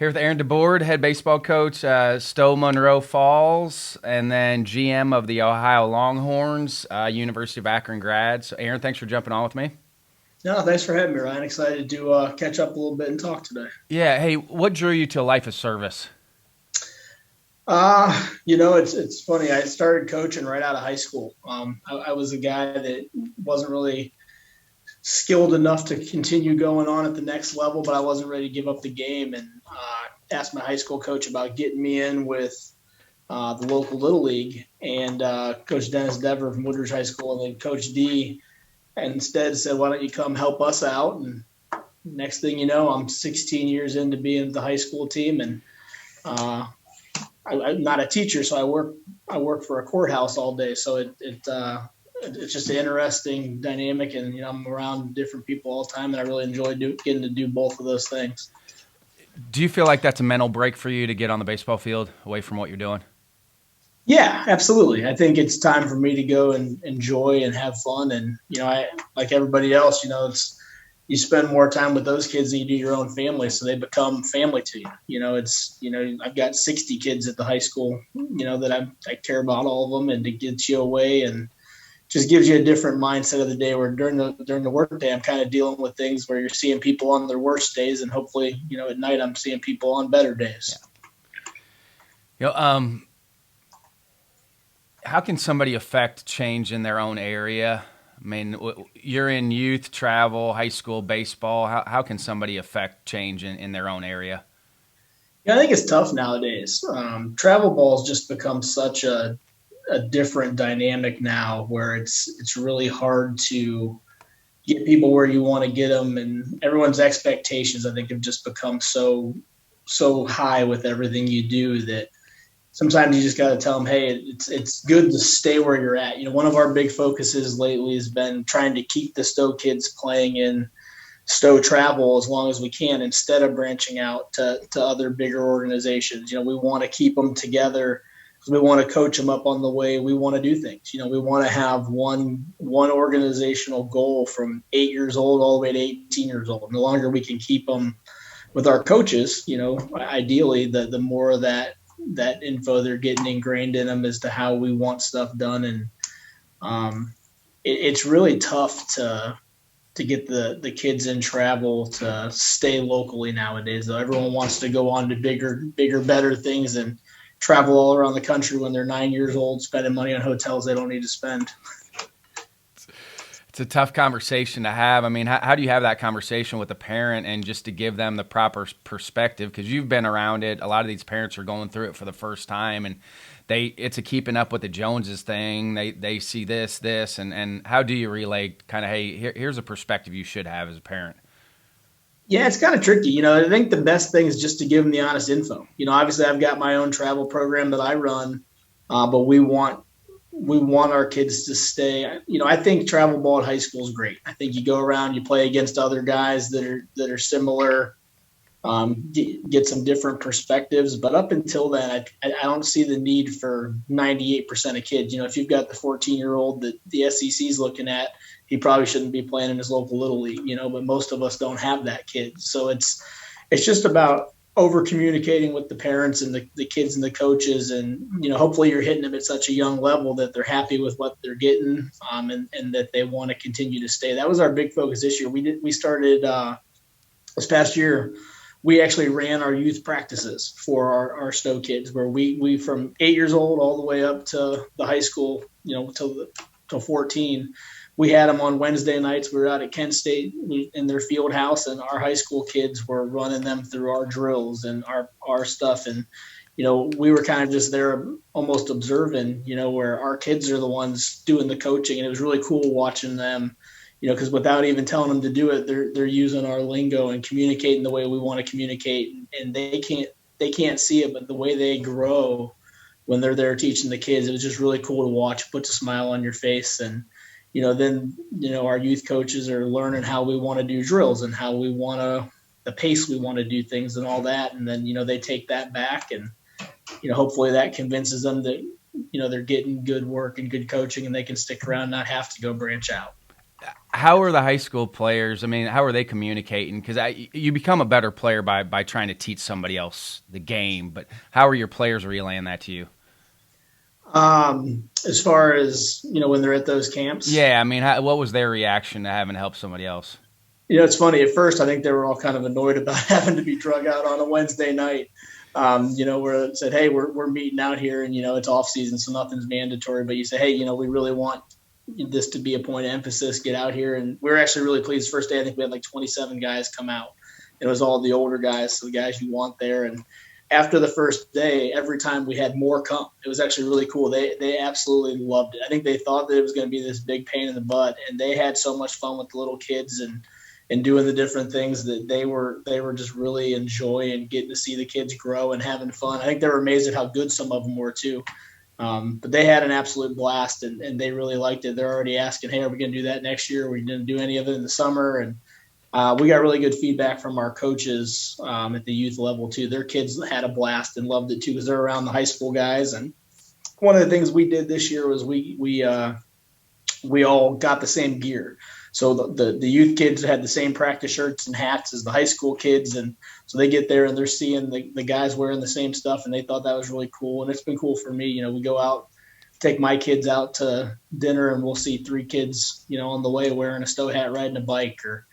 Here with Aaron DeBord, head baseball coach, Stow-Munroe Falls, and then GM of the Ohio Longhorns, University of Akron grad. So, Aaron, thanks for jumping on with me. No, thanks for having me, Ryan. Excited to catch up a little bit and talk today. Yeah, hey, what drew you to a life of service? It's funny. I started coaching right out of high school. I was a guy that wasn't really skilled enough to continue going on at the next level, but I wasn't ready to give up the game. And asked my high school coach about getting me in with the local little league. And Coach Dennis Dever from Woodridge High School, and then Coach D instead said, "Why don't you come help us out?" And next thing you know, I'm 16 years into being at the high school team, and I'm not a teacher, so I work for a courthouse all day. So it's just an interesting dynamic, and I'm around different people all the time, and I really enjoy getting to do both of those things. Do you feel like that's a mental break for you to get on the baseball field away from what you're doing? Yeah, absolutely. I think it's time for me to go and enjoy and have fun. And I, like everybody else, you spend more time with those kids than you do your own family, so they become family to you. I've got 60 kids at the high school, that I care about all of them, and to get you away and just gives you a different mindset of the day, where during the work day, I'm kind of dealing with things where you're seeing people on their worst days, and hopefully, at night I'm seeing people on better days. Yeah. How can somebody affect change in their own area? I mean, you're in youth, travel, high school, baseball. How can somebody affect change in their own area? Yeah, I think it's tough nowadays. Travel ball's just become such a different dynamic now, where it's really hard to get people where you want to get them, and everyone's expectations, I think, have just become so high with everything you do, that sometimes you just got to tell them, hey, it's good to stay where you're at. One of our big focuses lately has been trying to keep the Stowe kids playing in Stowe travel as long as we can, instead of branching out to other bigger organizations. We want to keep them together because we want to coach them up on the way we want to do things. We want to have one organizational goal from 8 years old all the way to 18 years old. And the longer we can keep them with our coaches, ideally, the more of that info they're getting ingrained in them as to how we want stuff done. And it's really tough to get the kids in travel to stay locally nowadays, though. Everyone wants to go on to bigger, better things and travel all around the country when they're 9 years old, spending money on hotels they don't need to spend. It's a tough conversation to have. I mean, how do you have that conversation with a parent and just to give them the proper perspective? Because you've been around it. A lot of these parents are going through it for the first time, and it's a keeping up with the Joneses thing. They see this, and how do you relay kind of, hey, here's a perspective you should have as a parent? Yeah, it's kind of tricky. I think the best thing is just to give them the honest info. Obviously I've got my own travel program that I run, but we want our kids to stay. I think travel ball at high school is great. I think you go around, you play against other guys that are similar, get some different perspectives. But up until then, I don't see the need for 98% of kids. If you've got the 14-year-old that the SEC is looking at, he probably shouldn't be playing in his local little league. But most of us don't have that kid. So it's just about over communicating with the parents and the kids and the coaches, and hopefully you're hitting them at such a young level that they're happy with what they're getting, and that they want to continue to stay. That was our big focus this year. We started this past year. We actually ran our youth practices for our Stowe kids, where we from 8 years old all the way up to the high school, till 14. We had them on Wednesday nights. We were out at Kent State in their field house, and our high school kids were running them through our drills and our stuff. And, we were kind of just there almost observing, where our kids are the ones doing the coaching. And it was really cool watching them, because without even telling them to do it, they're using our lingo and communicating the way we want to communicate. And they can't see it, but the way they grow when they're there teaching the kids, it was just really cool to watch. It puts a smile on your face. And then our youth coaches are learning how we want to do drills and how we want to, the pace we want to do things and all that. And then, they take that back, and, hopefully that convinces them that, they're getting good work and good coaching, and they can stick around and not have to go branch out. How are the high school players? I mean, how are they communicating? Because you become a better player by trying to teach somebody else the game. But how are your players relaying that to you? As far as when they're at those camps, Yeah, I mean, what was their reaction to having to help somebody else? it's funny. At first, I think they were all kind of annoyed about having to be drug out on a Wednesday night. Where it said, "Hey, we're meeting out here, and it's off season, so nothing's mandatory." But you say, "Hey, we really want this to be a point of emphasis. Get out here." And we were actually really pleased. First day, I think we had like 27 guys come out. It was all the older guys, so the guys you want there. And after the first day, every time we had more come. It was actually really cool. They absolutely loved it. I think they thought that it was going to be this big pain in the butt, and they had so much fun with the little kids and doing the different things that they were just really enjoying getting to see the kids grow and having fun. I think they were amazed at how good some of them were too. But they had an absolute blast, and they really liked it. They're already asking, "Hey, are we going to do that next year? Are we going to do any of it in the summer?" And we got really good feedback from our coaches at the youth level too. Their kids had a blast and loved it too because they're around the high school guys. And one of the things we did this year was we all got the same gear. So the youth kids had the same practice shirts and hats as the high school kids. And so they get there and they're seeing the guys wearing the same stuff. And they thought that was really cool. And it's been cool for me. We go out, take my kids out to dinner, and we'll see three kids, on the way wearing a Stow hat, riding a bike or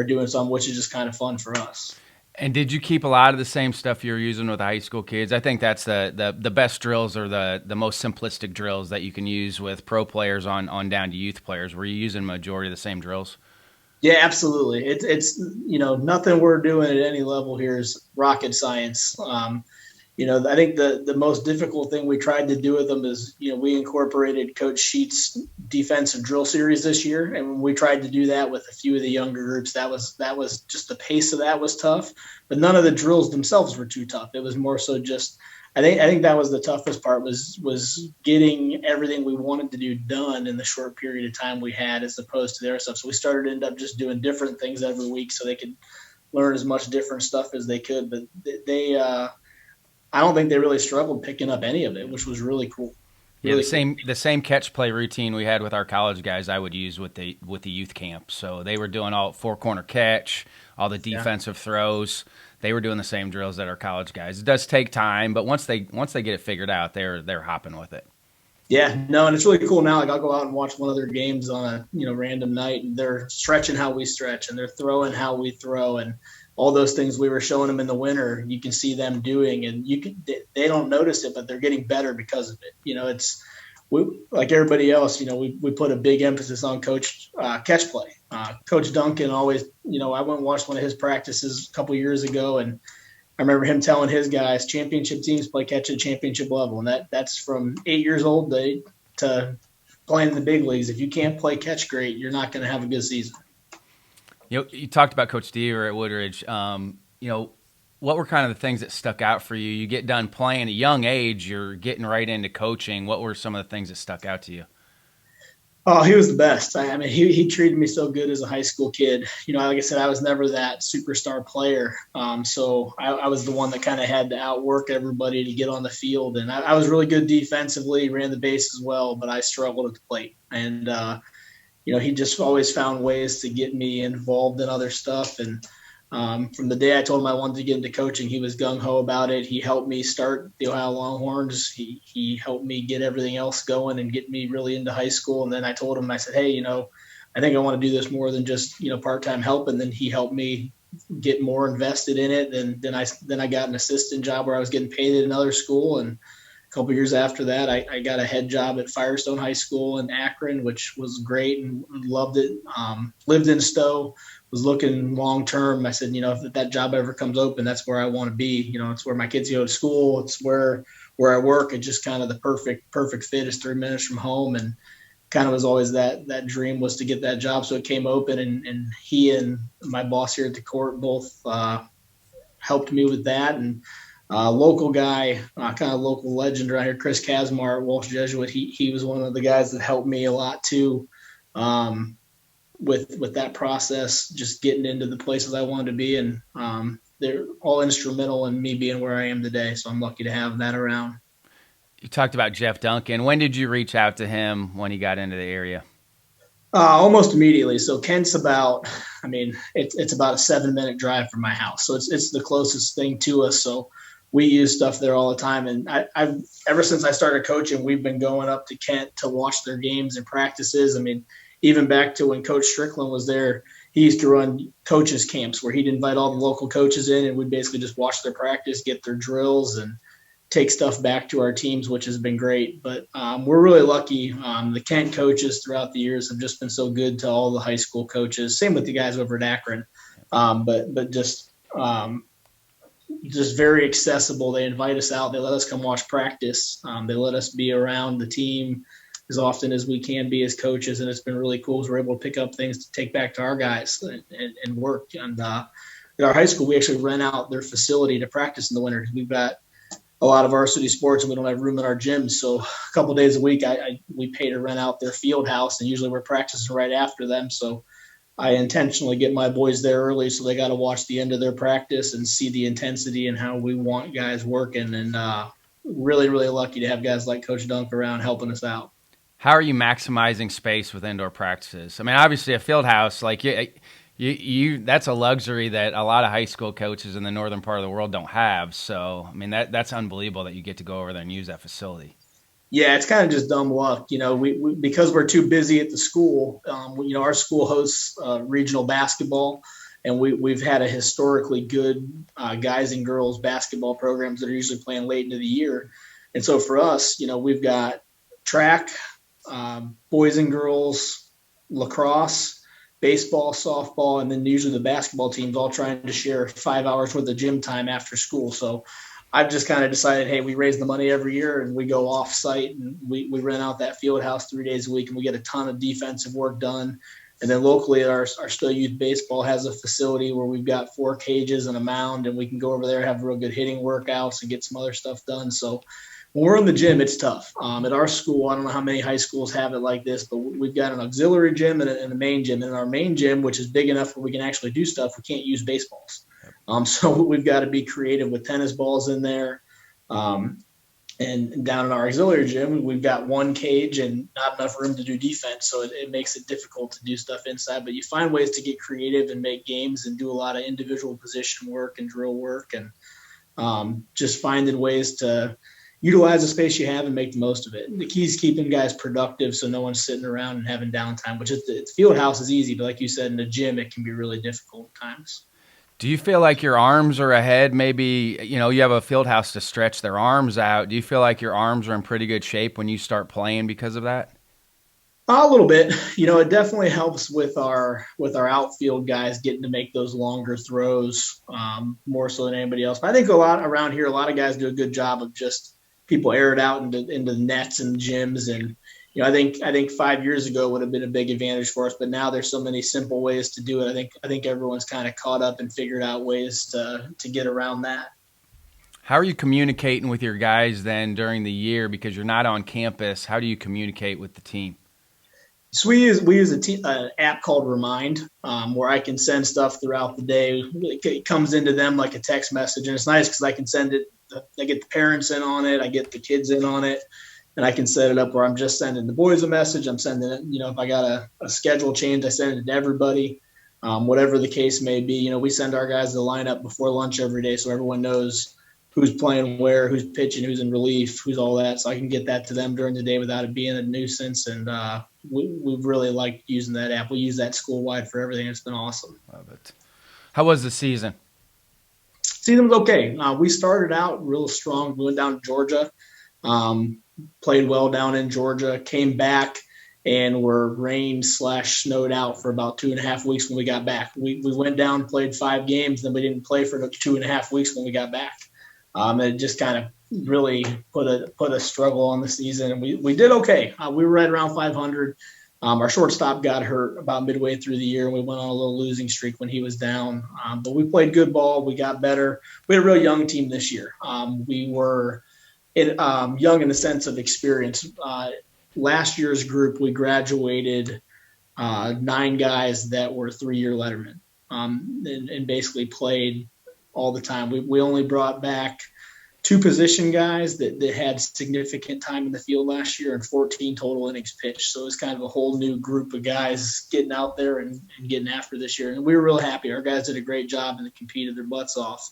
doing something, which is just kind of fun for us. And did you keep a lot of the same stuff you were using with the high school kids? I think that's the best drills or the most simplistic drills that you can use with pro players on down to youth players. Were you using majority of the same drills? Yeah, absolutely. It's nothing we're doing at any level here is rocket science. I think the most difficult thing we tried to do with them is, we incorporated Coach Sheets' defensive drill series this year, and when we tried to do that with a few of the younger groups, that was just the pace of that was tough. But none of the drills themselves were too tough. It was more so just I think that was the toughest part was getting everything we wanted to do done in the short period of time we had as opposed to their stuff. So we started to end up just doing different things every week so they could learn as much different stuff as they could. But they I don't think they really struggled picking up any of it, which was really cool. Yeah, Really the same catch play routine we had with our college guys, I would use with the youth camp. So they were doing all four corner catch, all the defensive throws. They were doing the same drills that our college guys. It does take time, but once they get it figured out, they're hopping with it. Yeah, no, and it's really cool now. Like I'll go out and watch one of their games on a random night, and they're stretching how we stretch, and they're throwing how we throw, and all those things we were showing them in the winter. You can see them doing, and they don't notice it, but they're getting better because of it. It's like everybody else. We put a big emphasis on coach catch play. Coach Duncan always. I went and watched one of his practices a couple years ago, and I remember him telling his guys, championship teams play catch at championship level, and that's from 8 years old to playing in the big leagues. If you can't play catch great, you're not going to have a good season. You talked about Coach Deaver at Woodridge. What were kind of the things that stuck out for you? You get done playing at a young age, you're getting right into coaching. What were some of the things that stuck out to you? Oh, he was the best. I mean, he treated me so good as a high school kid. Like I said, I was never that superstar player. So I was the one that kind of had to outwork everybody to get on the field. And I was really good defensively, ran the base as well, but I struggled at the plate. And, he just always found ways to get me involved in other stuff. And from the day I told him I wanted to get into coaching, he was gung-ho about it. He helped me start the Ohio Longhorns. He helped me get everything else going and get me really into high school. And then I told him, I said, hey, I think I want to do this more than just, part-time help. And then he helped me get more invested in it. And then I got an assistant job where I was getting paid at another school. And a couple of years after that, I got a head job at Firestone High School in Akron, which was great and loved it. Lived in Stow, was looking long term. I said, if that job ever comes open, that's where I want to be. It's where my kids go to school. It's where I work. It's just kind of the perfect fit is 3 minutes from home. And kind of was always that dream was to get that job. So it came open, and he and my boss here at the court both helped me with that. And local guy, kind of local legend around here, Chris Kazmar at Walsh Jesuit. He was one of the guys that helped me a lot too. With that process, just getting into the places I wanted to be. And they're all instrumental in me being where I am today. So I'm lucky to have that around. You talked about Jeff Duncan. When did you reach out to him when he got into the area? Almost immediately. So Kent's about, I mean, it's about a 7-minute drive from my house. So it's the closest thing to us. So we use stuff there all the time. And I've ever since I started coaching, we've been going up to Kent to watch their games and practices. I mean, even back to when Coach Strickland was there, he used to run coaches camps where he'd invite all the local coaches in, and we'd basically just watch their practice, get their drills, and take stuff back to our teams, which has been great. But we're really lucky. The Kent coaches throughout the years have just been so good to all the high school coaches. Same with the guys over at Akron, but just very accessible. They invite us out. They let us come watch practice. They let us be around the team as often as we can be as coaches, and it's been really cool because we're able to pick up things to take back to our guys and work. And at our high school, we actually rent out their facility to practice in the winter because we've got a lot of varsity sports and we don't have room in our gyms. So a couple of days a week, we pay to rent out their field house, and usually we're practicing right after them. So I intentionally get my boys there early so they got to watch the end of their practice and see the intensity and how we want guys working. And really, really lucky to have guys like Coach Dunk around helping us out. How are you maximizing space with indoor practices? I mean, obviously a field house, like you that's a luxury that a lot of high school coaches in the northern part of the world don't have. So, I mean, that's unbelievable that you get to go over there and use that facility. Yeah, it's kind of just dumb luck. We because we're too busy at the school. Our school hosts regional basketball, and we've had a historically good guys and girls basketball programs that are usually playing late into the year. And so for us, we've got track, boys and girls, lacrosse, baseball, softball, and then usually the basketball teams all trying to share 5 hours worth of gym time after school. So I've just kind of decided, hey, we raise the money every year and we go off site and we rent out that field house 3 days a week and we get a ton of defensive work done. And then locally, our Stow Youth Baseball has a facility where we've got 4 cages and a mound, and we can go over there, have real good hitting workouts and get some other stuff done. So when we're in the gym, it's tough. At our school, I don't know how many high schools have it like this, but we've got an auxiliary gym and a main gym. And in our main gym, which is big enough where we can actually do stuff, we can't use baseballs. So we've got to be creative with tennis balls in there. And down in our auxiliary gym, we've got 1 cage and not enough room to do defense. So it makes it difficult to do stuff inside. But you find ways to get creative and make games and do a lot of individual position work and drill work and just finding ways to utilize the space you have and make the most of it. The key is keeping guys productive so no one's sitting around and having downtime, which is the field house is easy. But like you said, in the gym, it can be really difficult at times. Do you feel like your arms are ahead? Maybe, you have a field house to stretch their arms out. Do you feel like your arms are in pretty good shape when you start playing because of that? A little bit. It definitely helps with our outfield guys getting to make those longer throws more so than anybody else. But I think a lot around here, a lot of guys do a good job of just people air it out into the nets and gyms. And I think 5 years ago would have been a big advantage for us, but now there's so many simple ways to do it. I think everyone's kind of caught up and figured out ways to get around that. How are you communicating with your guys then during the year because you're not on campus? How do you communicate with the team? So we use an app called Remind, where I can send stuff throughout the day. It comes into them like a text message, and it's nice because I can send it. I get the parents in on it. I get the kids in on it. And I can set it up where I'm just sending the boys a message. I'm sending it, if I got a schedule change, I send it to everybody, whatever the case may be. We send our guys the lineup before lunch every day so everyone knows who's playing where, who's pitching, who's in relief, who's all that. So I can get that to them during the day without it being a nuisance. And we've really liked using that app. We use that school-wide for everything. It's been awesome. Love it. How was the season? Season was okay. We started out real strong. We went down to Georgia. Played well down in Georgia, came back, and were rained/snowed out for about 2.5 weeks when we got back. We went down, played 5 games, then we didn't play for 2.5 weeks when we got back. It just kind of really put a struggle on the season, and we did okay. We were right around 500. Our shortstop got hurt about midway through the year, and we went on a little losing streak when he was down. But we played good ball. We got better. We had a real young team this year. We were young in the sense of experience. Last year's group, we graduated 9 guys that were 3-year lettermen and basically played all the time. We only brought back 2 position guys that had significant time in the field last year and 14 total innings pitched. So it's kind of a whole new group of guys getting out there and getting after this year. And we were real happy. Our guys did a great job and they competed their butts off.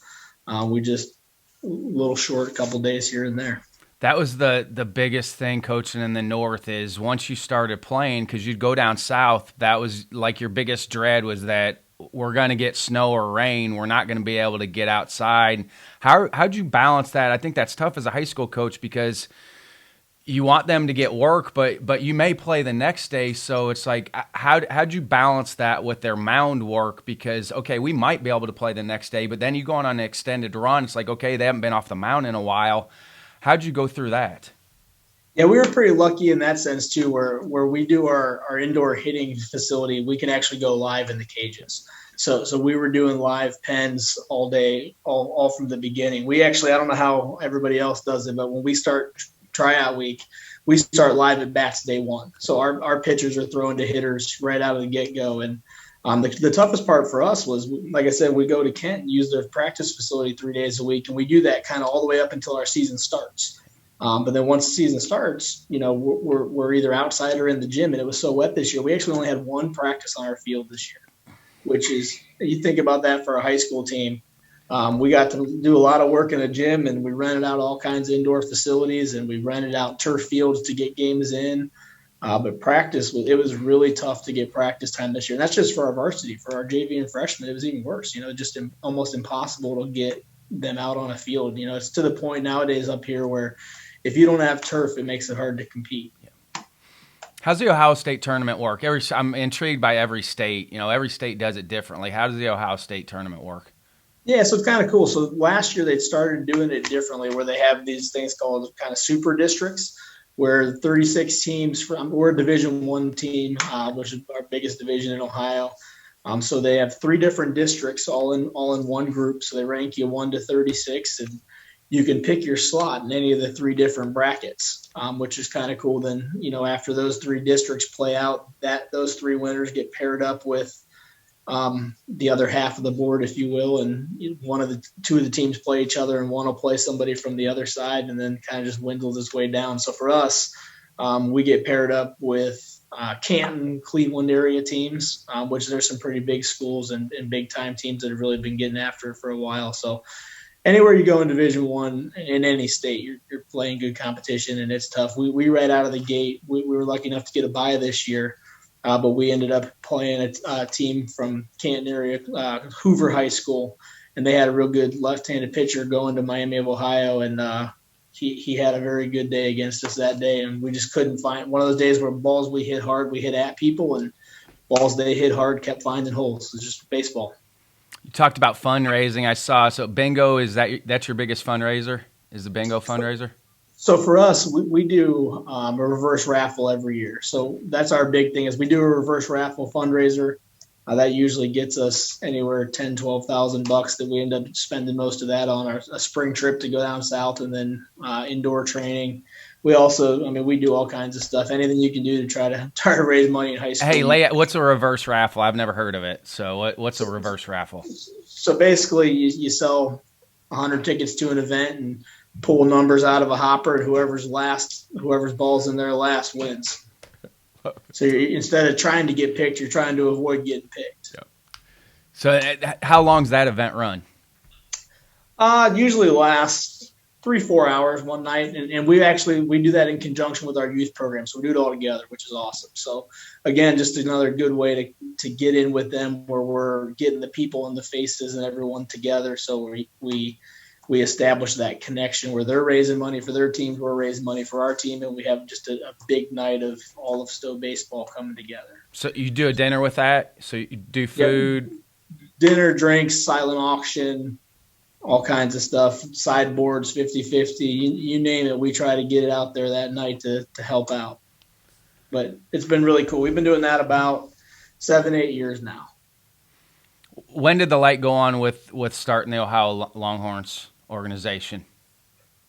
We just a little short a couple days here and there. That was the biggest thing coaching in the North is once you started playing, because you'd go down south, that was like your biggest dread was that we're going to get snow or rain. We're not going to be able to get outside. How'd you balance that? I think that's tough as a high school coach because you want them to get work, but you may play the next day. So it's like, how'd you balance that with their mound work? Because, okay, we might be able to play the next day, but then you go on an extended run. It's like, okay, they haven't been off the mound in a while. How'd you go through that? Yeah, we were pretty lucky in that sense too, where we do our indoor hitting facility, we can actually go live in the cages. So we were doing live pens all day, all from the beginning. We actually, I don't know how everybody else does it, but when we start tryout week, we start live at bats day one. So our pitchers are throwing to hitters right out of the get-go. And the toughest part for us was, like I said, we go to Kent and use their practice facility 3 days a week, and we do that kind of all the way up until our season starts. But then once the season starts, we're either outside or in the gym. And it was so wet this year. We actually only had 1 practice on our field this year, which is, you think about that for a high school team. We got to do a lot of work in a gym, and we rented out all kinds of indoor facilities, and we rented out turf fields to get games in. But practice, it was really tough to get practice time this year. And that's just for our varsity. For our JV and freshmen, it was even worse. Just almost impossible to get them out on a field. It's to the point nowadays up here where if you don't have turf, it makes it hard to compete. Yeah. How's the Ohio State tournament work? I'm intrigued by every state. Every state does it differently. How does the Ohio State tournament work? Yeah, so it's kind of cool. So last year they started doing it differently, where they have these things called kind of super districts, where 36 teams we're a Division I team, which is our biggest division in Ohio. So they have 3 different districts all in one group. So they rank you 1 to 36, and you can pick your slot in any of the 3 different brackets, which is kind of cool. Then, after those 3 districts play out, those 3 winners get paired up with the other half of the board, if you will, and 2 of the teams play each other, and one will play somebody from the other side, and then kind of just dwindles its way down. So for us, we get paired up with Canton, Cleveland area teams, which there's some pretty big schools and big time teams that have really been getting after it for a while. So anywhere you go in Division I in any state, you're playing good competition, and it's tough. We right out of the gate, we were lucky enough to get a bye this year, but we ended up playing a team from Canton area, Hoover High School, and they had a real good left-handed pitcher going to Miami of Ohio, and he had a very good day against us that day, and we just couldn't find one of those days where balls we hit hard, we hit at people, and balls they hit hard kept finding holes. It's just baseball. You talked about fundraising. I saw. So bingo, that's your biggest fundraiser? Is the bingo fundraiser? So for us, we do a reverse raffle every year. So that's our big thing is we do a reverse raffle fundraiser. That usually gets us anywhere $10,000-$12,000 that we end up spending most of that on a spring trip to go down south, and then indoor training. We also, we do all kinds of stuff. Anything you can do to try to raise money in high school. Hey, what's a reverse raffle? I've never heard of it. So what's a reverse raffle? So basically, you sell 100 tickets to an event and pull numbers out of a hopper, and whoever's ball's in there last wins. So instead of trying to get picked, you're trying to avoid getting picked. Yep. So how long's that event run? Usually lasts 3-4 hours one night, and we do that in conjunction with our youth program, so we do it all together, which is awesome. So again, just another good way to get in with them, where we're getting the people and the faces and everyone together. So we establish that connection where they're raising money for their teams, we're raising money for our team, and we have just a big night of all of Stow baseball coming together. So you do a dinner with that? So you do food? Yep. Dinner, drinks, silent auction, all kinds of stuff, sideboards, 50-50, you name it. We try to get it out there that night to help out. But it's been really cool. We've been doing that about 7-8 years now. When did the light go on with starting the Ohio Longhorns organization?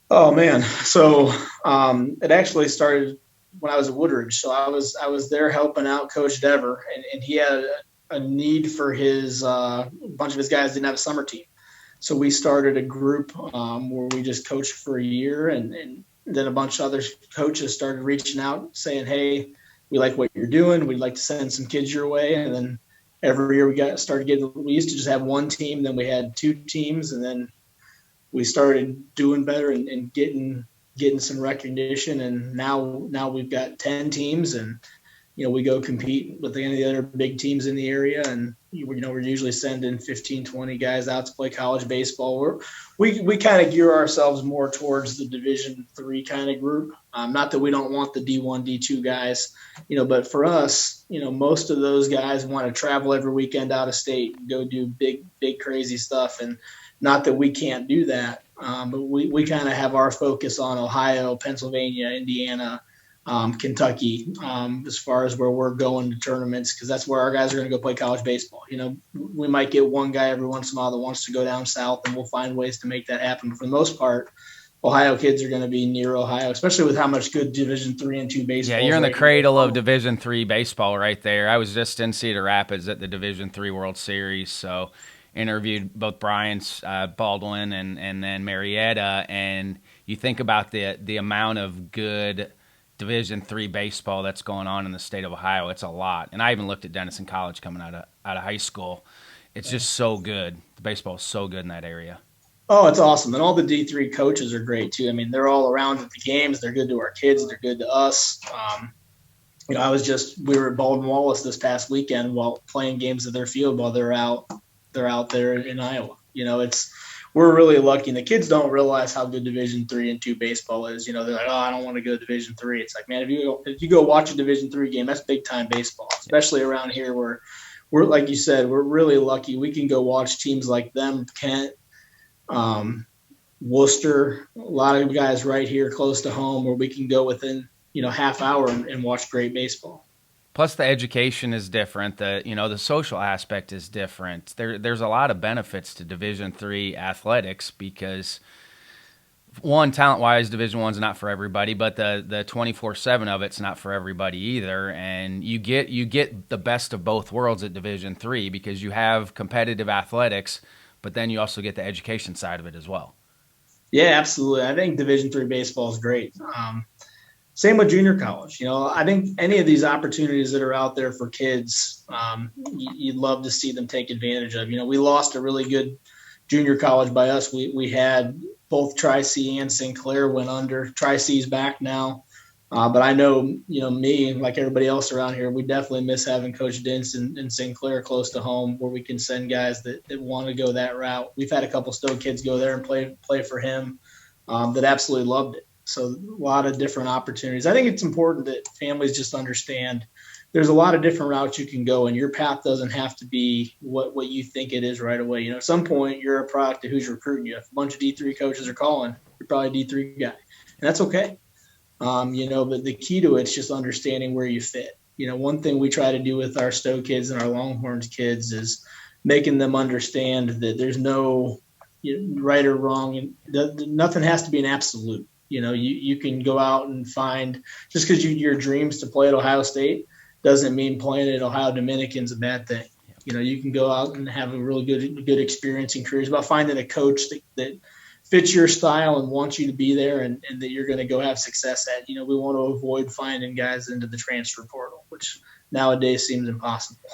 Oh man. So it actually started when I was at Woodridge. So I was there helping out Coach Dever, and he had a need for his a bunch of his guys didn't have a summer team. So we started a group where we just coached for a year, and then a bunch of other coaches started reaching out saying, hey, we like what you're doing. We'd like to send some kids your way. And then every year we used to just have one team, then we had two teams, and then we started doing better and getting some recognition. And now we've got 10 teams, and we go compete with any of the other big teams in the area, and we're usually sending 15, 20 guys out to play college baseball. We kind of gear ourselves more towards the Division III kind of group. Not that we don't want the D1, D2 guys, but for us, most of those guys want to travel every weekend out of state, go do big, crazy stuff. And not that we can't do that, but we kind of have our focus on Ohio, Pennsylvania, Indiana, Kentucky, as far as where we're going to tournaments, because that's where our guys are going to go play college baseball. We might get one guy every once in a while that wants to go down south, and we'll find ways to make that happen. But for the most part, Ohio kids are going to be near Ohio, especially with how much good Division III and II baseball. Yeah, you're in the cradle of Division III baseball right there. I was just in Cedar Rapids at the Division III World Series, so interviewed both Brian Baldwin and then Marietta, and you think about the amount of good Division III baseball that's going on in the state of Ohio. It's a lot. And I even looked at Denison College coming out of high school. It's just so good. The baseball is so good in that area. Oh, it's awesome. And all the D3 coaches are great too. I mean, they're all around at the games. They're good to our kids. They're good to us. We were at Baldwin Wallace this past weekend while playing games at their field while they're out there in Iowa. We're really lucky, and the kids don't realize how good Division III and II baseball is. They're like, oh, I don't want to go to Division III. It's like, man, if you go watch a Division III game, that's big time baseball, especially around here where we're, like you said, we're really lucky. We can go watch teams like them, Kent, Worcester, a lot of guys right here close to home where we can go within half hour and watch great baseball. Plus, the education is different. The social aspect is different. There's a lot of benefits to Division III athletics because, one, talent-wise, Division I's not for everybody, but the 24/7 of it's not for everybody either. And you get the best of both worlds at Division III because you have competitive athletics, but then you also get the education side of it as well. Yeah, absolutely. I think Division III baseball is great. Same with junior college. I think any of these opportunities that are out there for kids, you'd love to see them take advantage of. We lost a really good junior college by us. We had both Tri-C and Sinclair went under. Tri-C's back now. But I know, me, like everybody else around here, we definitely miss having Coach Dents and Sinclair close to home where we can send guys that want to go that route. We've had a couple Stow kids go there and play for him that absolutely loved it. So a lot of different opportunities. I think it's important that families just understand there's a lot of different routes you can go, and your path doesn't have to be what you think it is right away. At some point, you're a product of who's recruiting you. If a bunch of D3 coaches are calling, you're probably a D3 guy, and that's okay. But the key to it's just understanding where you fit. One thing we try to do with our Stow kids and our Longhorns kids is making them understand that there's no right or wrong, and nothing has to be an absolute. You can go out and find, just because your dreams to play at Ohio State doesn't mean playing at Ohio Dominican's a bad thing. You can go out and have a really good experience in careers. About finding a coach that fits your style and wants you to be there and that you're going to go have success at. We want to avoid finding guys into the transfer portal, which nowadays seems impossible.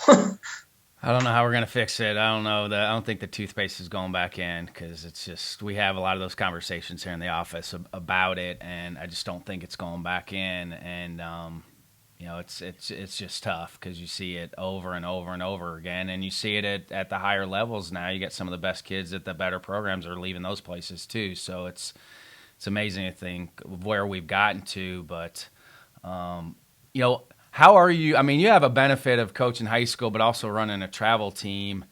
I don't know how we're going to fix it. I don't think the toothpaste is going back in because it's just we have a lot of those conversations here in the office about it, and I just don't think it's going back in. And it's just tough because you see it over and over and over again, and you see it at the higher levels now. You get some of the best kids at the better programs are leaving those places too. So it's amazing to think where we've gotten to, but how are you? I mean, you have a benefit of coaching high school, but also running a travel team.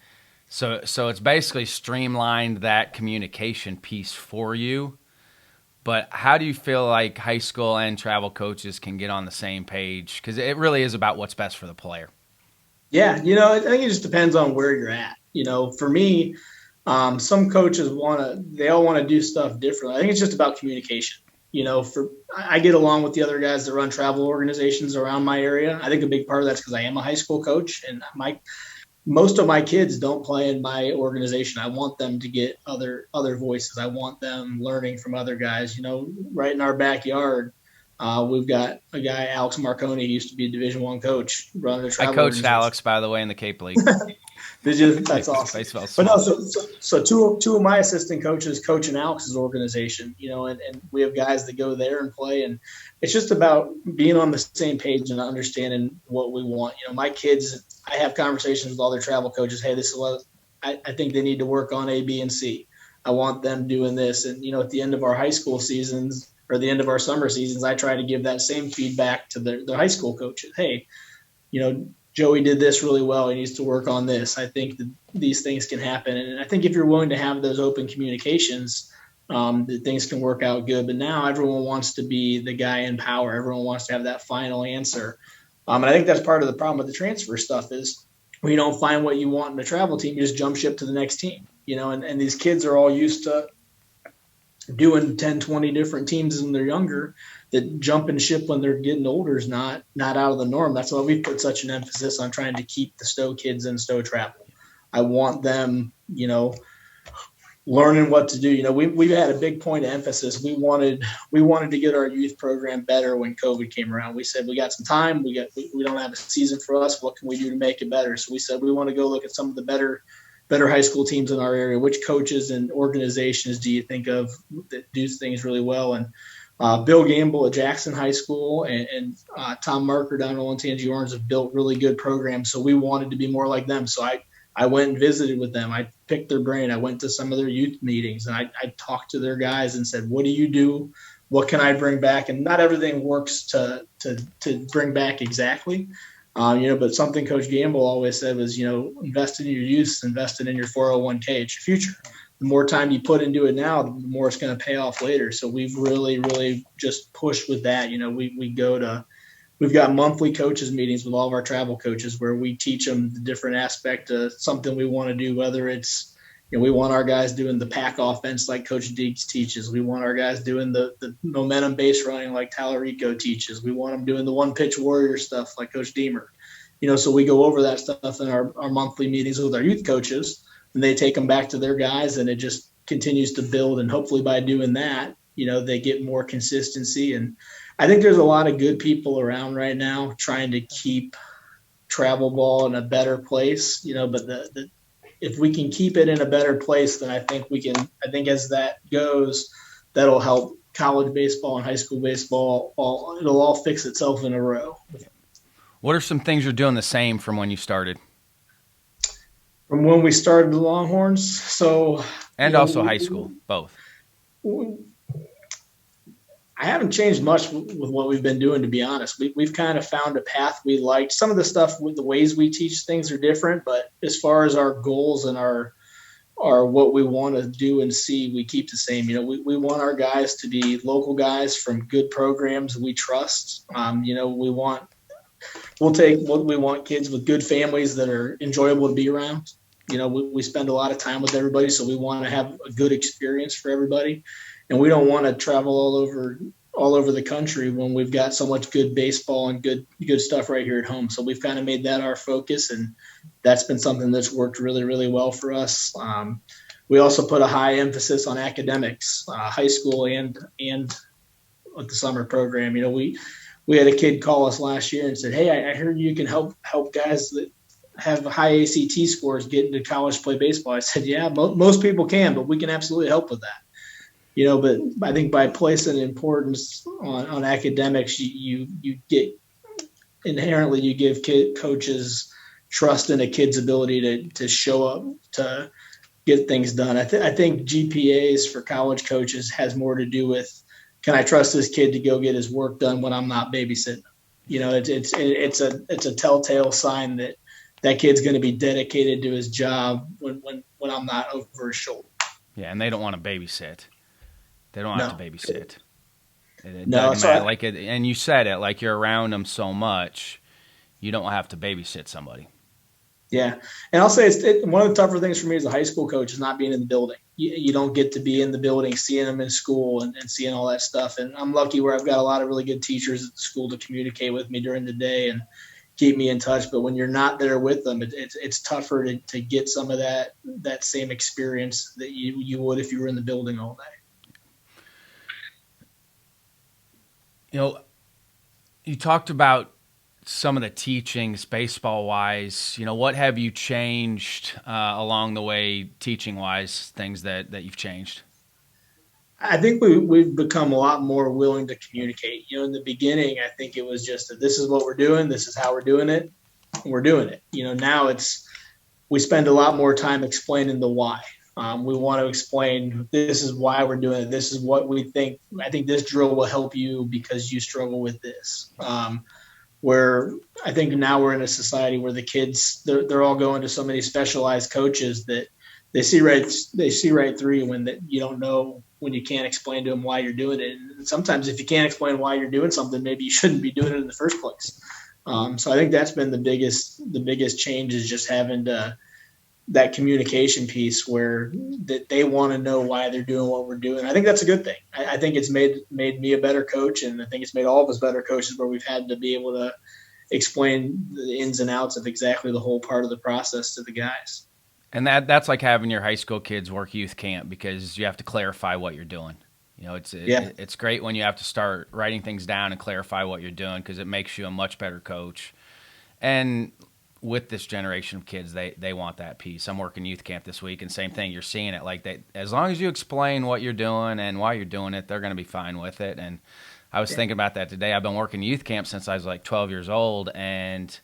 So it's basically streamlined that communication piece for you. But how do you feel like high school and travel coaches can get on the same page? Because it really is about what's best for the player. Yeah, I think it just depends on where you're at. For me, some coaches they all want to do stuff differently. I think it's just about communication. I get along with the other guys that run travel organizations around my area. I think a big part of that's because I am a high school coach, and most of my kids don't play in my organization. I want them to get other voices. I want them learning from other guys. Right in our backyard, we've got a guy, Alex Marconi, who used to be a Division I coach, running a I travel coached organization. Alex, by the way, in the Cape League. Did you? That's awesome. Baseball But no, small. so two of my assistant coaches coach in Alex's organization, and we have guys that go there and play, and it's just about being on the same page and understanding what we want. My kids, I have conversations with all their travel coaches. Hey, this is what I think they need to work on A, B, and C. I want them doing this, and at the end of our high school seasons or the end of our summer seasons, I try to give that same feedback to the high school coaches. Hey, Joey did this really well. He needs to work on this. I think that these things can happen. And I think if you're willing to have those open communications, that things can work out good. But now everyone wants to be the guy in power. Everyone wants to have that final answer. And I think that's part of the problem with the transfer stuff is when you don't find what you want in the travel team, you just jump ship to the next team, and these kids are all used to doing 10, 20 different teams when they're younger. That jumping ship when they're getting older is not out of the norm. That's why we put such an emphasis on trying to keep the Stow kids in Stow travel. I want them, learning what to do. We've had a big point of emphasis. We wanted to get our youth program better when COVID came around. We said we got some time. We don't have a season for us. What can we do to make it better? So we said we want to go look at some of the better high school teams in our area. Which coaches and organizations do you think of that do things really well? And Bill Gamble at Jackson High School and Tom Marker down at Olentangy Orange have built really good programs. So we wanted to be more like them. So I went and visited with them. I picked their brain. I went to some of their youth meetings and I talked to their guys and said, what do you do? What can I bring back? And not everything works to bring back exactly. But something Coach Gamble always said was, invest in your youth, invest in your 401k. It's your future. The more time you put into it now, the more it's going to pay off later. So we've really, really just pushed with that. We've got monthly coaches meetings with all of our travel coaches where we teach them the different aspect of something we want to do, whether it's, we want our guys doing the pack offense like Coach Deeks teaches. We want our guys doing the momentum base running like Talarico teaches. We want them doing the one pitch warrior stuff like Coach Deemer. So we go over that stuff in our monthly meetings with our youth coaches, and they take them back to their guys, and it just continues to build. And hopefully by doing that, they get more consistency. And I think there's a lot of good people around right now trying to keep travel ball in a better place, but if we can keep it in a better place, then I think as that goes, that'll help college baseball and high school baseball. It'll all fix itself in a row. What are some things you're doing the same from when you started? From when we started the Longhorns. And also high school, both. I haven't changed much with what we've been doing, to be honest. We've kind of found a path we liked. Some of the stuff with the ways we teach things are different, but as far as our goals and our what we want to do and see, we keep the same. We want our guys to be local guys from good programs we trust. We'll take what we want, kids with good families that are enjoyable to be around. We spend a lot of time with everybody, so we want to have a good experience for everybody. And we don't want to travel all over the country when we've got so much good baseball and good stuff right here at home. So we've kind of made that our focus, and that's been something that's worked really, really well for us. We also put a high emphasis on academics, high school and with the summer program. We had a kid call us last year and said, "Hey, I heard you can help guys that have high ACT scores get into college to play baseball." I said, "Yeah, most people can, but we can absolutely help with that." But I think by placing importance on academics, you get inherently you give coaches trust in a kid's ability to show up to get things done. I think GPAs for college coaches has more to do with, can I trust this kid to go get his work done when I'm not babysitting? It's a telltale sign that kid's going to be dedicated to his job when I'm not over his shoulder. Yeah, and they don't want to babysit. They don't have to babysit. It No, doesn't matter. And you said it, like you're around them so much, you don't have to babysit somebody. Yeah, and I'll say one of the tougher things for me as a high school coach is not being in the building. You don't get to be in the building, seeing them in school and seeing all that stuff. And I'm lucky where I've got a lot of really good teachers at the school to communicate with me during the day. And keep me in touch. But when you're not there with them, it's tougher to get some of that same experience that you would if you were in the building all day. You know, you talked about some of the teachings baseball wise. You know, what have you changed along the way teaching wise, things that you've changed? I think we've become a lot more willing to communicate. In the beginning, I think it was just that this is what we're doing, this is how we're doing it, we're doing it. Now we spend a lot more time explaining the why. We want to explain this is why we're doing it. This is what we think. I think this drill will help you because you struggle with this. Where I think now we're in a society where the kids they're all going to so many specialized coaches that they see right through you when you don't know, when you can't explain to them why you're doing it. And sometimes if you can't explain why you're doing something, maybe you shouldn't be doing it in the first place. So I think that's been the biggest change, is just having that communication piece where that they want to know why they're doing what we're doing. I think that's a good thing. I think it's made me a better coach, and I think it's made all of us better coaches, where we've had to be able to explain the ins and outs of exactly the whole part of the process to the guys. And that's like having your high school kids work youth camp, because you have to clarify what you're doing. It's great when you have to start writing things down and clarify what you're doing, because it makes you a much better coach. And with this generation of kids, they want that piece. I'm working youth camp this week, and same thing. You're seeing it like as long as you explain what you're doing and why you're doing it, they're going to be fine with it. And I was thinking about that today. I've been working youth camp since I was like 12 years old, and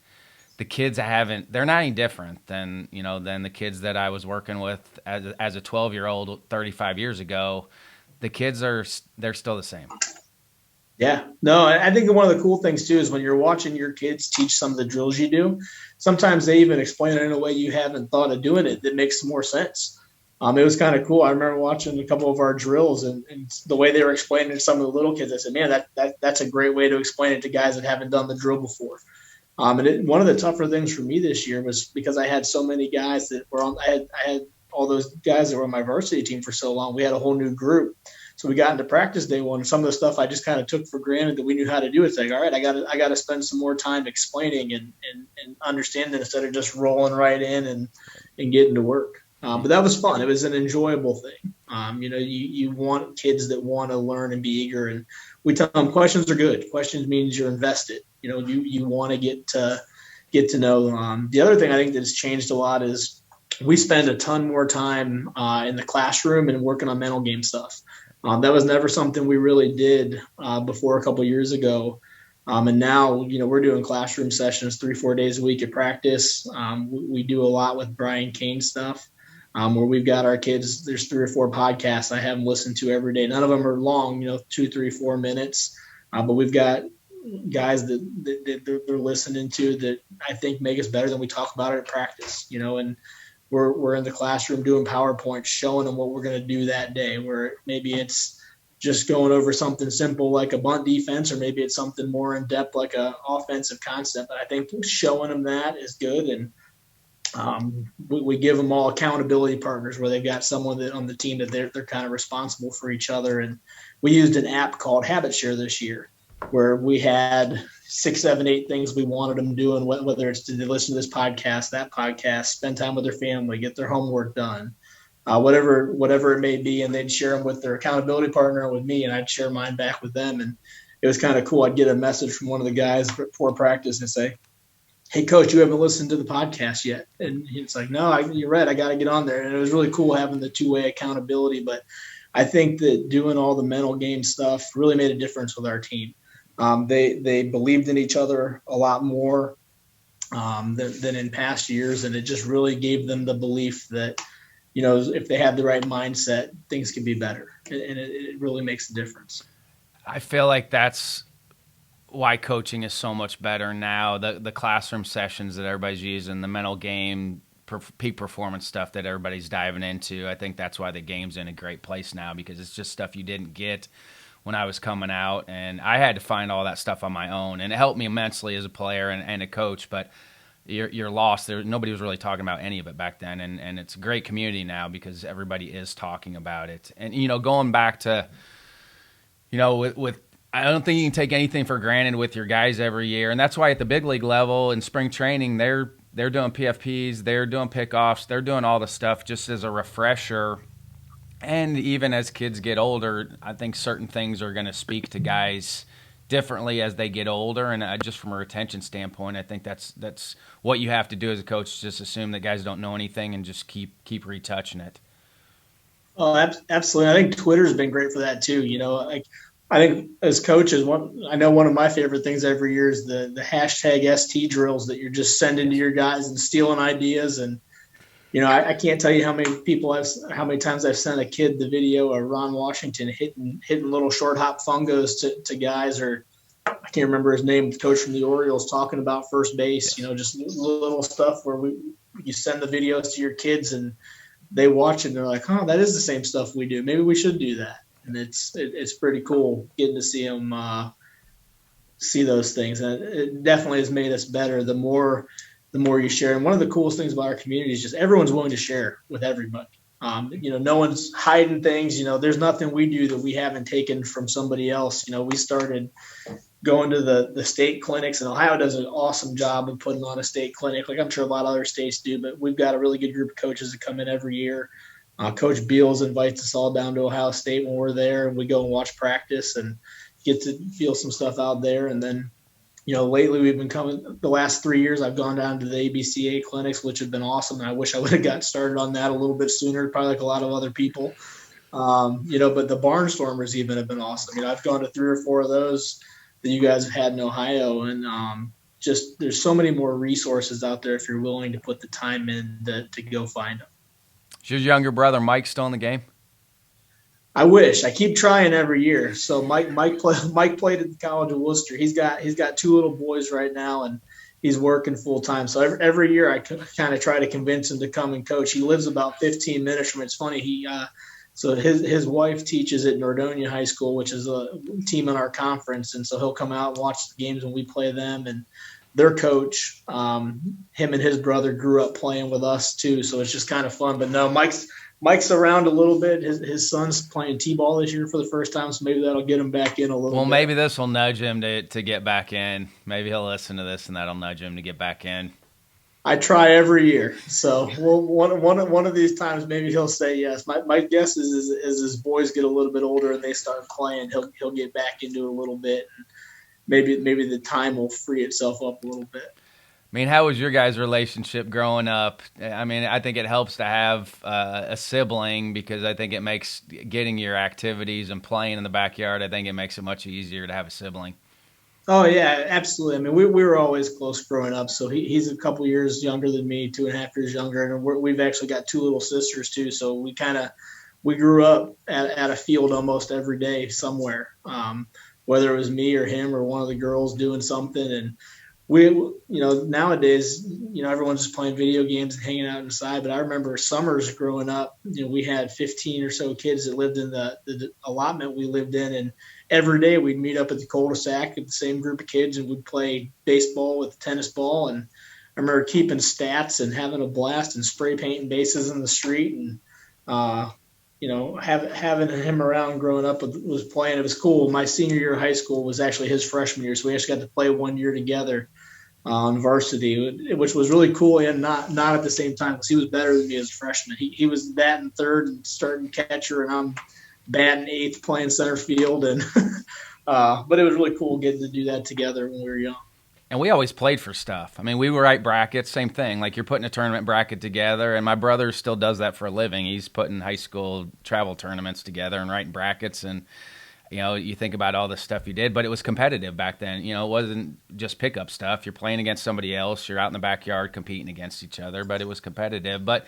the kids they're not any different than the kids that I was working with as a 12-year-old 35 years ago. The kids they're still the same. Yeah, no, I think one of the cool things too is when you're watching your kids teach some of the drills you do, sometimes they even explain it in a way you haven't thought of doing it that makes more sense. It was kind of cool. I remember watching a couple of our drills and the way they were explaining it to some of the little kids. I said, man, that's a great way to explain it to guys that haven't done the drill before. One of the tougher things for me this year was because I had so many guys that were on. I had all those guys that were on my varsity team for so long. We had a whole new group. So we got into practice day one. Some of the stuff I just kind of took for granted that we knew how to do. It's like, all right, I got to spend some more time explaining and understanding instead of just rolling right in and getting to work. But that was fun. It was an enjoyable thing. You want kids that want to learn and be eager. And we tell them questions are good. Questions means you're invested. You want to get to know. The other thing I think that's changed a lot is we spend a ton more time in the classroom and working on mental game stuff. That was never something we really did before a couple of years ago. And now, we're doing classroom sessions 3-4 days a week at practice. We do a lot with Brian Kane stuff where we've got our kids. There's 3 or 4 podcasts I have them listen to every day. None of them are long, 2, 3, 4 minutes. But we've got guys that they're listening to that I think make us better than we talk about it at practice, and we're in the classroom doing PowerPoint, showing them what we're going to do that day, where maybe it's just going over something simple like a bunt defense, or maybe it's something more in depth like a offensive concept. But I think showing them that is good. And we give them all accountability partners where they've got someone on the team that they're kind of responsible for each other. And we used an app called Habit Share this year, where we had 6, 7, 8 things we wanted them doing, whether it's to listen to this podcast, that podcast, spend time with their family, get their homework done, whatever it may be. And they'd share them with their accountability partner and with me, and I'd share mine back with them. And it was kind of cool. I'd get a message from one of the guys before practice and say, hey, coach, you haven't listened to the podcast yet. And it's like, no, you're right. I got to get on there. And it was really cool having the 2-way accountability. But I think that doing all the mental game stuff really made a difference with our team. They believed in each other a lot more than in past years, and it just really gave them the belief that, if they had the right mindset, things can be better, and it really makes a difference. I feel like that's why coaching is so much better now. The classroom sessions that everybody's using, the mental game, peak performance stuff that everybody's diving into. I think that's why the game's in a great place now, because it's just stuff you didn't get when I was coming out, and I had to find all that stuff on my own, and it helped me immensely as a player and a coach. But you're lost. Nobody was really talking about any of it back then, and it's a great community now because everybody is talking about it. And going back to with I don't think you can take anything for granted with your guys every year, and that's why at the big league level in spring training, they're doing PFPs, they're doing pickoffs, they're doing all the stuff just as a refresher. And even as kids get older, I think certain things are going to speak to guys differently as they get older. And just from a retention standpoint, I think that's what you have to do as a coach. Just assume that guys don't know anything and just keep retouching it. Oh, absolutely. I think Twitter's been great for that too. Like I think as coaches, I know one of my favorite things every year is the hashtag ST drills that you're just sending to your guys and stealing ideas. And I can't tell you how many times I've sent a kid the video of Ron Washington hitting little short hop fungos to guys, or I can't remember his name, the coach from the Orioles, talking about first base. Just little stuff where you send the videos to your kids and they watch it and they're like, "Oh, that is the same stuff we do. Maybe we should do that." And it's pretty cool getting to see them see those things, and it definitely has made us better. The more you share, and one of the coolest things about our community is just everyone's willing to share with everybody. No one's hiding things. There's nothing we do that we haven't taken from somebody else. We started going to the state clinics, and Ohio does an awesome job of putting on a state clinic, like I'm sure a lot of other states do, but we've got a really good group of coaches that come in every year. Coach Beals invites us all down to Ohio State when we're there, and we go and watch practice and get to feel some stuff out there. And then, lately we've been coming, the last 3 years, I've gone down to the ABCA clinics, which have been awesome. And I wish I would have got started on that a little bit sooner, probably like a lot of other people. But the Barnstormers even have been awesome. I've gone to 3 or 4 of those that you guys have had in Ohio. And just there's so many more resources out there if you're willing to put the time in to go find them. Is your younger brother Mike still in the game? I wish. I keep trying every year. So Mike played at the College of Worcester. He's got 2 little boys right now, and he's working full time. So every year I kind of try to convince him to come and coach. He lives about 15 minutes from it. It's funny. So his wife teaches at Nordonia High School, which is a team in our conference, and so he'll come out and watch the games when we play them. And their coach, him and his brother grew up playing with us too, so it's just kind of fun. But no, Mike's around a little bit. His son's playing t-ball this year for the first time, so maybe that'll get him back in a little bit. Well, maybe this will nudge him to get back in. Maybe he'll listen to this, and that'll nudge him to get back in. I try every year, so one of these times maybe he'll say yes. My guess is as his boys get a little bit older and they start playing, he'll get back into it a little bit. And maybe the time will free itself up a little bit. I mean, how was your guys' relationship growing up? I mean, I think it helps to have a sibling because I think it makes getting your activities and playing in the backyard, I think it makes it much easier to have a sibling. Oh, yeah, absolutely. I mean, we were always close growing up. So he's a couple years younger than me, 2.5 years younger. And we've actually got 2 little sisters, too. So we grew up at a field almost every day somewhere, whether it was me or him or one of the girls doing something. And nowadays, everyone's just playing video games and hanging out inside. But I remember summers growing up, we had 15 or so kids that lived in the allotment we lived in. And every day we'd meet up at the cul-de-sac with the same group of kids and we'd play baseball with a tennis ball. And I remember keeping stats and having a blast and spray painting bases in the street. And, having him around growing up was playing. It was cool. My senior year of high school was actually his freshman year. So we actually got to play 1 year together on varsity, which was really cool and not at the same time because he was better than me as a freshman. He was batting third and starting catcher, and I'm batting eighth playing center field. And but it was really cool getting to do that together when we were young. And we always played for stuff. I mean, we were write brackets, same thing. Like you're putting a tournament bracket together, and my brother still does that for a living. He's putting high school travel tournaments together and writing brackets. And, you think about all the stuff you did, but it was competitive back then. It wasn't just pickup stuff. You're playing against somebody else. You're out in the backyard competing against each other, but it was competitive. But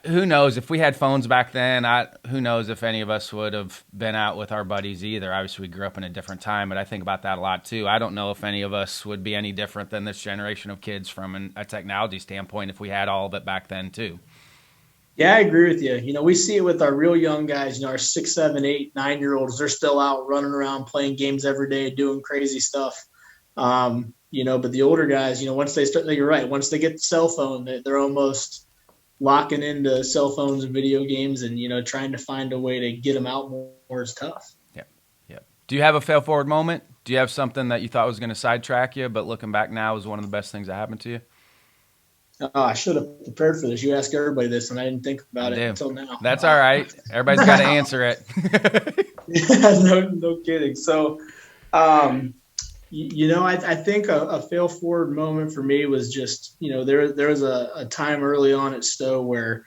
who knows if we had phones back then? Who knows if any of us would have been out with our buddies either. Obviously, we grew up in a different time, but I think about that a lot too. I don't know if any of us would be any different than this generation of kids from a technology standpoint if we had all of it back then too. Yeah, I agree with you. We see it with our real young guys. Our 6, 7, 8, 9-year-olds. They're still out running around playing games every day, doing crazy stuff. But the older guys, once they start, you're right. Once they get the cell phone, they're almost locking into cell phones and video games, and trying to find a way to get them out more is tough. Yep. Do you have a fail forward moment? Do you have something that you thought was going to sidetrack you, but looking back now was one of the best things that happened to you? Oh, I should have prepared for this. You ask everybody this, and I didn't think about it until now. That's all right. Everybody's got to answer it. Yeah, no kidding. So, I think a fail forward moment for me was just, there was a time early on at Stow where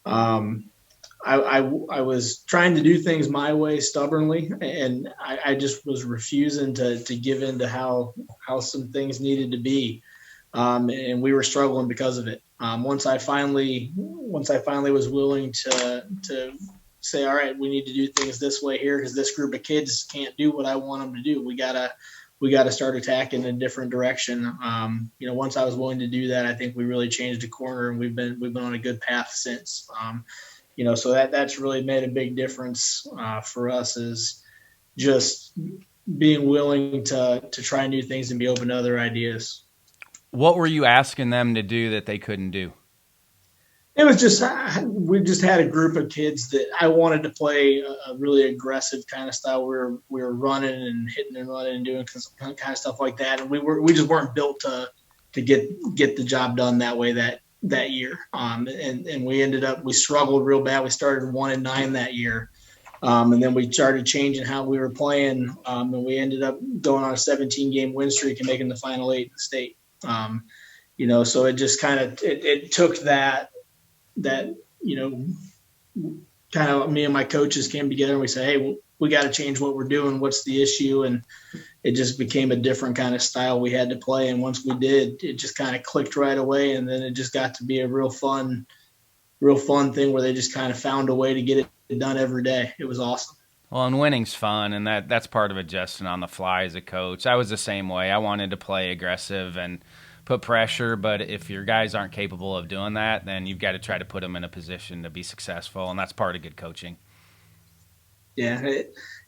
I was trying to do things my way stubbornly, and I just was refusing to give in to how some things needed to be. And we were struggling because of it. Once I finally was willing to say, all right, we need to do things this way here because this group of kids can't do what I want them to do. We gotta start attacking in a different direction. Once I was willing to do that, I think we really changed the corner, and we've been on a good path since. So that's really made a big difference for us, is just being willing to try new things and be open to other ideas. What were you asking them to do that they couldn't do? It was just, we just had a group of kids that I wanted to play a really aggressive kind of style. We were running and hitting and running and doing kind of stuff like that. And we just weren't built to get the job done that way that year. And we struggled real bad. We started 1-9 that year. And then we started changing how we were playing. And we ended up going on a 17-game win streak and making the final 8 in the state. So it just kind of, it took that, kind of me and my coaches came together and we said, hey, we got to change what we're doing. What's the issue? And it just became a different kind of style we had to play. And once we did, it just kind of clicked right away. And then it just got to be a real fun thing where they just kind of found a way to get it done every day. It was awesome. Well, and winning's fun, and that's part of adjusting on the fly as a coach. I was the same way. I wanted to play aggressive and put pressure, but if your guys aren't capable of doing that, then you've got to try to put them in a position to be successful, and that's part of good coaching. Yeah,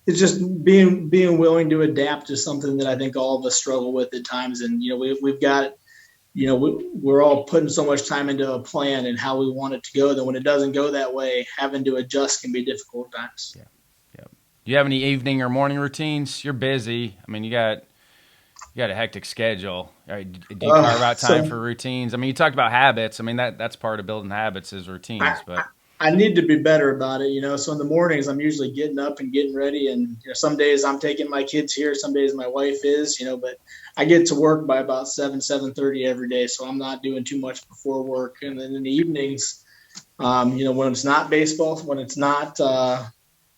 it's just being willing to adapt to something that I think all of us struggle with at times, and we've got. We're all putting so much time into a plan and how we want it to go that when it doesn't go that way, having to adjust can be difficult at times. Yeah. Do you have any evening or morning routines? You're busy. I mean, you got a hectic schedule. All right, do you carve out time for routines? I mean, you talked about habits. I mean, that's part of building habits is routines. But I need to be better about it, So in the mornings, I'm usually getting up and getting ready. And some days I'm taking my kids here. Some days my wife is, but I get to work by about 7:30 every day. So I'm not doing too much before work. And then in the evenings, when it's not baseball, when it's not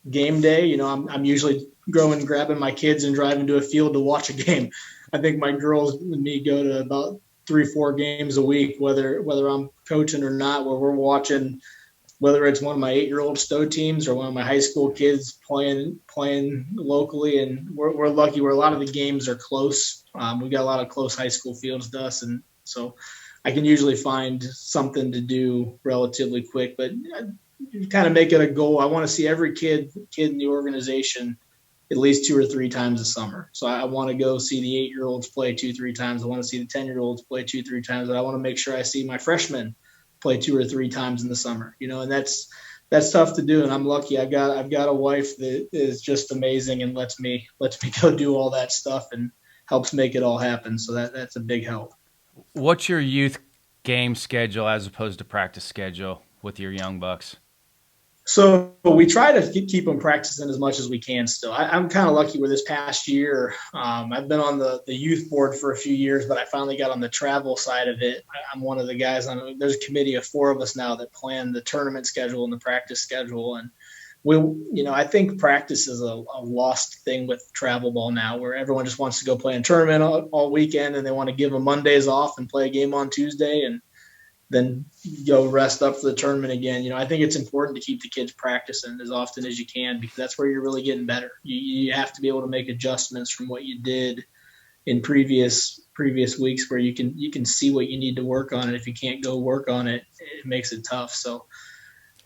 game day, I'm usually grabbing my kids and driving to a field to watch a game. I think my girls and me go to about 3-4 games a week, whether I'm coaching or not, where we're watching, whether it's one of my 8-year-old Stow teams or one of my high school kids playing locally. And we're lucky where a lot of the games are close. We got a lot of close high school fields to us. And so I can usually find something to do relatively quick, but kind of make it a goal. I want to see every kid in the organization at least 2 or 3 times a summer. So I want to go see the 8-year-olds play 2-3 times. I want to see the 10-year-olds play 2-3 times. But I want to make sure I see my freshmen play 2 or 3 times in the summer. And that's tough to do. And I'm lucky. I've got a wife that is just amazing and lets me go do all that stuff and helps make it all happen. So that's a big help. What's your youth game schedule as opposed to practice schedule with your young bucks? So we try to keep them practicing as much as we can still. I'm kind of lucky with this past year. I've been on the youth board for a few years, but I finally got on the travel side of it. I'm one of the guys there's a committee of 4 of us now that plan the tournament schedule and the practice schedule. And I think practice is a lost thing with travel ball now, where everyone just wants to go play a tournament all weekend and they want to give them Mondays off and play a game on Tuesday and then go rest up for the tournament again. I think it's important to keep the kids practicing as often as you can, because that's where you're really getting better. You have to be able to make adjustments from what you did in previous weeks, where you can see what you need to work on. And if you can't go work on it, it makes it tough. So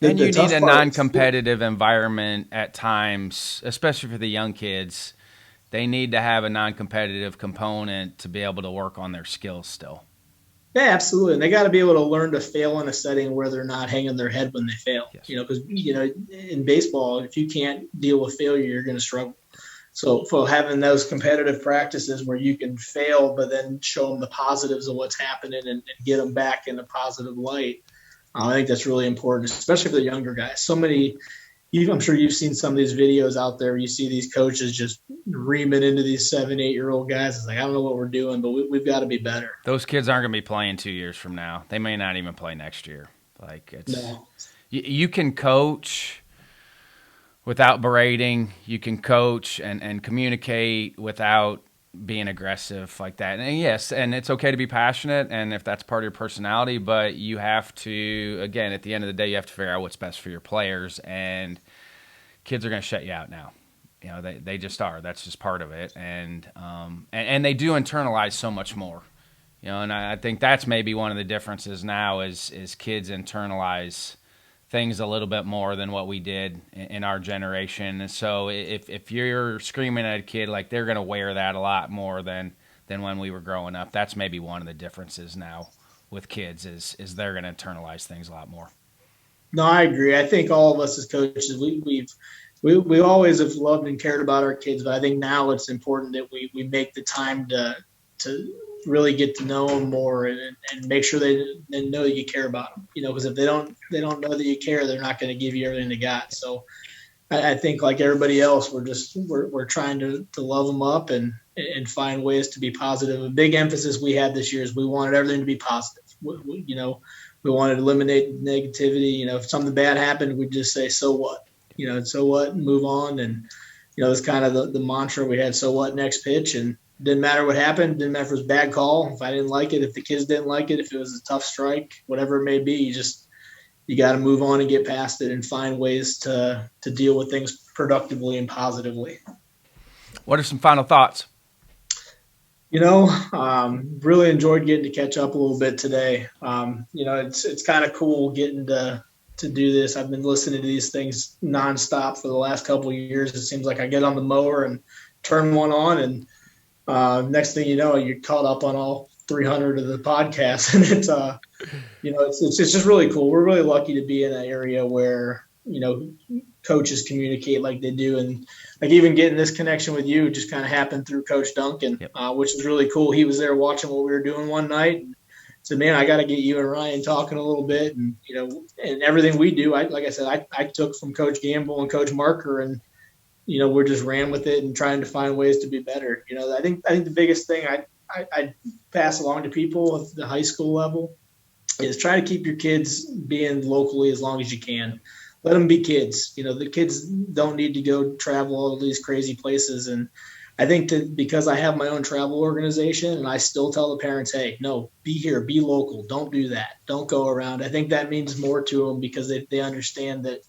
and you need a non-competitive environment at times, especially for the young kids. They need to have a non-competitive component to be able to work on their skills still. Yeah, absolutely. And they got to be able to learn to fail in a setting where they're not hanging their head when they fail. Yes. Because in baseball, if you can't deal with failure, you're going to struggle. So for having those competitive practices where you can fail, but then show them the positives of what's happening and get them back in a positive light, I think that's really important, especially for the younger guys. So many, I'm sure you've seen some of these videos out there. You see these coaches just reaming into these 7, 8-year-old guys. It's like, I don't know what we're doing, but we've got to be better. Those kids aren't going to be playing 2 years from now. They may not even play next year. Like No. you can coach without berating. You can coach and communicate without being aggressive like that. And yes, and it's okay to be passionate, and if that's part of your personality, but you have to, again, at the end of the day, you have to figure out what's best for your players, and kids are going to shut you out now. You know, they just are. That's just part of it. And they do internalize so much more. You know, and I think that's maybe one of the differences now is kids internalize things a little bit more than what we did in our generation. And so if you're screaming at a kid, like, they're going to wear that a lot more than when we were growing up. That's maybe one of the differences now with kids is they're going to internalize things a lot more. No, I agree. I think all of us as coaches, we always have loved and cared about our kids, but I think now it's important that we make the time to really get to know them more and make sure they know that you care about them. You know, because if they don't know that you care, they're not going to give you everything they got. So I think, like everybody else, we're trying to love them up and find ways to be positive. A big emphasis we had this year is we wanted everything to be positive. You know, we wanted to eliminate negativity. You know, if something bad happened, we'd just say, so what? You know, so what, and move on. And, you know, it's kind of the mantra we had, so what, next pitch. And didn't matter what happened, didn't matter if it was a bad call, if I didn't like it, if the kids didn't like it, if it was a tough strike, whatever it may be, you got to move on and get past it and find ways to deal with things productively and positively. What are some final thoughts? You know, really enjoyed getting to catch up a little bit today. You know, it's kind of cool getting to do this. I've been listening to these things nonstop for the last couple of years. It seems like I get on the mower and turn one on, and next thing you know, you're caught up on all 300 of the podcasts, and it's you know, it's just really cool. We're really lucky to be in an area where, you know, coaches communicate like they do, and like even getting this connection with you just kind of happened through Coach Duncan, Yep. Which is really cool. He was there watching what we were doing one night, and said, "Man, I got to get you and Ryan talking a little bit." And, you know, and everything we do, like I said, I took from Coach Gamble and Coach Marker, and, you know, we're just ran with it and trying to find ways to be better. You know, I think the biggest thing I pass along to people at the high school level is try to keep your kids being locally as long as you can. Let them be kids. You know, the kids don't need to go travel all these crazy places. And I think that because I have my own travel organization and I still tell the parents, hey, no, be here, be local. Don't do that. Don't go around. I think that means more to them because they understand that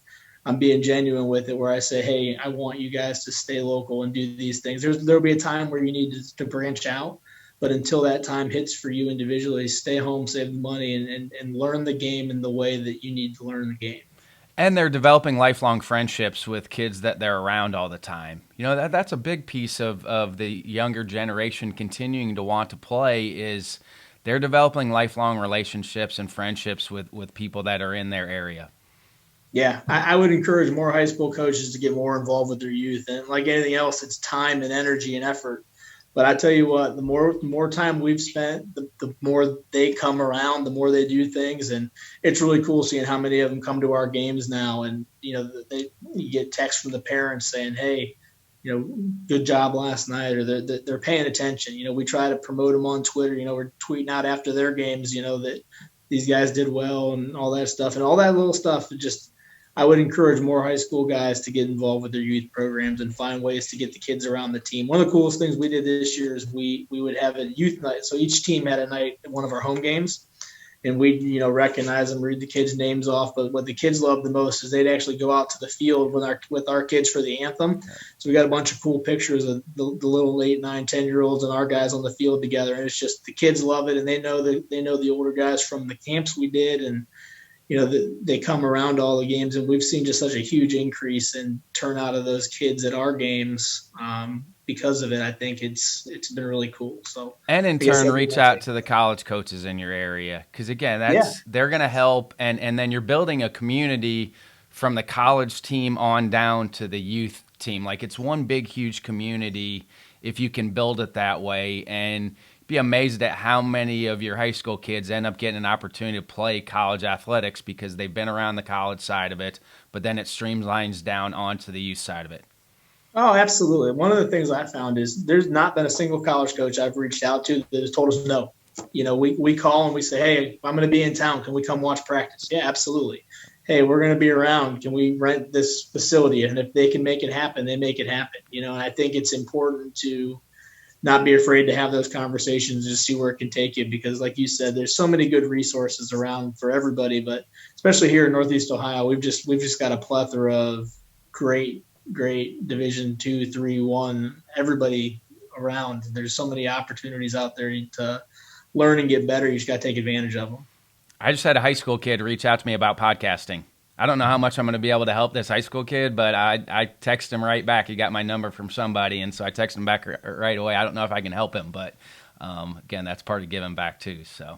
I'm being genuine with it, where I say, hey, I want you guys to stay local and do these things. There'll be a time where you need to branch out. But until that time hits for you individually, stay home, save the money, and learn the game in the way that you need to learn the game. And they're developing lifelong friendships with kids that they're around all the time. You know, that's a big piece of the younger generation continuing to want to play is they're developing lifelong relationships and friendships with people that are in their area. Yeah, I would encourage more high school coaches to get more involved with their youth. And like anything else, it's time and energy and effort. But I tell you what, the more time we've spent, the more they come around, the more they do things, and it's really cool seeing how many of them come to our games now. And, you know, you get texts from the parents saying, "Hey, you know, good job last night," or they're paying attention. You know, we try to promote them on Twitter. You know, we're tweeting out after their games, you know, that these guys did well and all that stuff, and all that little stuff. I would encourage more high school guys to get involved with their youth programs and find ways to get the kids around the team. One of the coolest things we did this year is we would have a youth night. So each team had a night at one of our home games, and we'd, you know, recognize them, read the kids' names off. But what the kids loved the most is they'd actually go out to the field with our kids for the anthem. So we got a bunch of cool pictures of the little 8, 9, 10-year-olds and our guys on the field together. And it's just the kids love it, and they know the older guys from the camps we did, and, you know, they come around all the games, and we've seen just such a huge increase in turnout of those kids at our games because of it. I think it's been really cool. So, and in turn, reach out to the college coaches in your area because, again, they're going to help, and then you're building a community from the college team on down to the youth team. Like, it's one big, huge community if you can build it that way, and be amazed at how many of your high school kids end up getting an opportunity to play college athletics because they've been around the college side of it, but then it streamlines down onto the youth side of it. Oh, absolutely. One of the things I found is there's not been a single college coach I've reached out to that has told us no. You know, we call and we say, hey, I'm going to be in town. Can we come watch practice? Yeah, absolutely. Hey, we're going to be around. Can we rent this facility? And if they can make it happen, they make it happen. You know, and I think it's important to not be afraid to have those conversations, just see where it can take you. Because like you said, there's so many good resources around for everybody, but especially here in Northeast Ohio, we've just got a plethora of great Division 2, 3, 1, everybody around. There's so many opportunities out there to learn and get better. You just got to take advantage of them. I just had a high school kid reach out to me about podcasting. I don't know how much I'm going to be able to help this high school kid, but I text him right back. He got my number from somebody, and so I text him back right away. I don't know if I can help him, but again, that's part of giving back too. So,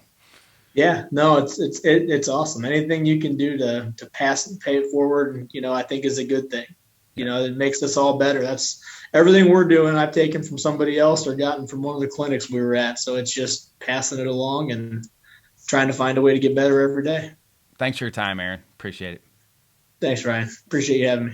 yeah, no, it's awesome. Anything you can do to pass and pay it forward, you know, I think is a good thing. You know, it makes us all better. That's everything we're doing. I've taken from somebody else or gotten from one of the clinics we were at. So it's just passing it along and trying to find a way to get better every day. Thanks for your time, Aaron. Appreciate it. Thanks, Ryan. Appreciate you having me.